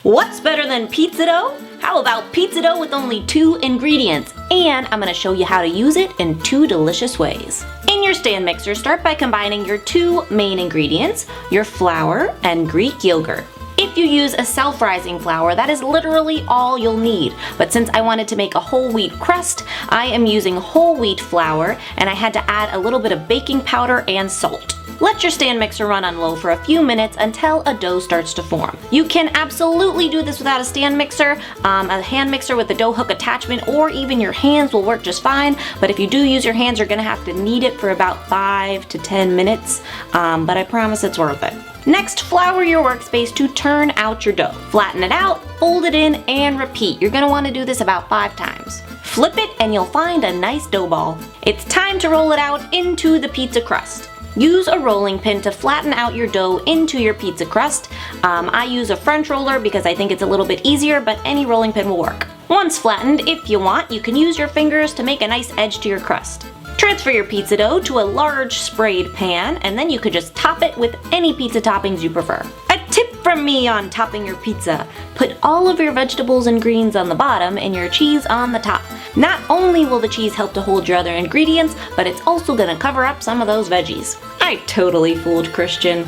What's better than pizza dough? How about pizza dough with only 2 ingredients? And I'm going to show you how to use it in 2 delicious ways. In your stand mixer, start by combining your 2 main ingredients, your flour and Greek yogurt. If you use a self-rising flour, that is literally all you'll need. But since I wanted to make a whole wheat crust, I am using whole wheat flour, and I had to add a little bit of baking powder and salt. Let your stand mixer run on low for a few minutes until a dough starts to form. You can absolutely do this without a stand mixer. A hand mixer with a dough hook attachment, or even your hands will work just fine. But if you do use your hands, you're gonna have to knead it for about 5 to 10 minutes. But I promise it's worth it. Next, flour your workspace to turn out your dough. Flatten it out, fold it in, and repeat. You're gonna wanna do this about 5 times. Flip it and you'll find a nice dough ball. It's time to roll it out into the pizza crust. Use a rolling pin to flatten out your dough into your pizza crust. I use a French roller because I think it's a little bit easier, but any rolling pin will work. Once flattened, if you want, you can use your fingers to make a nice edge to your crust. Transfer your pizza dough to a large sprayed pan, and then you could just top it with any pizza toppings you prefer. A tip from me on topping your pizza: put all of your vegetables and greens on the bottom and your cheese on the top. Not only will the cheese help to hold your other ingredients, but it's also gonna cover up some of those veggies. I totally fooled Christian.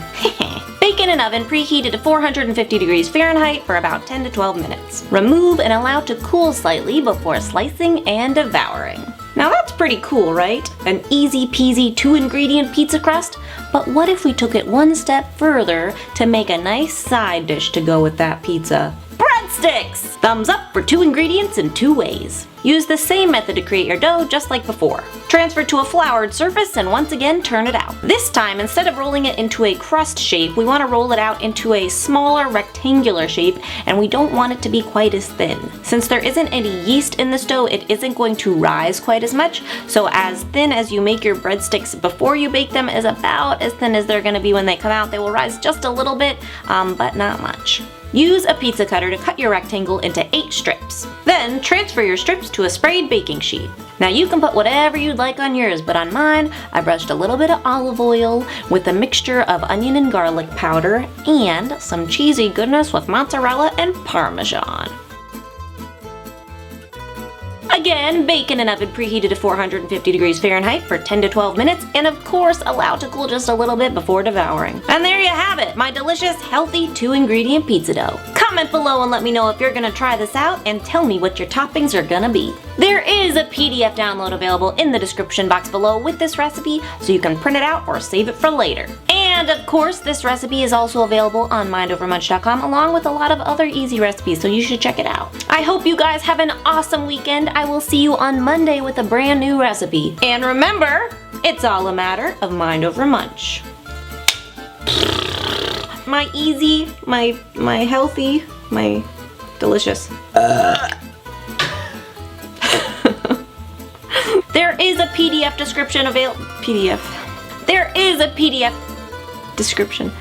Bake in an oven preheated to 450 degrees Fahrenheit for about 10 to 12 minutes. Remove and allow to cool slightly before slicing and devouring. Now that's pretty cool, right? An easy peasy 2-ingredient pizza crust? But what if we took it one step further to make a nice side dish to go with that pizza? Breadsticks! Thumbs up for 2 ingredients in 2 ways. Use the same method to create your dough just like before. Transfer to a floured surface and once again turn it out. This time, instead of rolling it into a crust shape, we want to roll it out into a smaller rectangular shape, and we don't want it to be quite as thin. Since there isn't any yeast in this dough, it isn't going to rise quite as much, so as thin as you make your breadsticks before you bake them is about as thin as they're going to be when they come out. They will rise just a little bit, but not much. Use a pizza cutter to cut your rectangle into 8 strips. Then transfer your strips to a sprayed baking sheet. Now you can put whatever you'd like on yours, but on mine, I brushed a little bit of olive oil with a mixture of onion and garlic powder and some cheesy goodness with mozzarella and Parmesan. Again, bake in an oven preheated to 450 degrees Fahrenheit for 10 to 12 minutes, and of course allow to cool just a little bit before devouring. And there you have it, my delicious, healthy 2-ingredient pizza dough. Comment below and let me know if you're gonna try this out, and tell me what your toppings are gonna be. There is a PDF download available in the description box below with this recipe, so you can print it out or save it for later. And of course, this recipe is also available on mindovermunch.com along with a lot of other easy recipes, so you should check it out. I hope you guys have an awesome weekend. I will see you on Monday with a brand new recipe. And remember, it's all a matter of mind over munch. My easy, my healthy, my delicious. There is a PDF description available. There is a PDF description.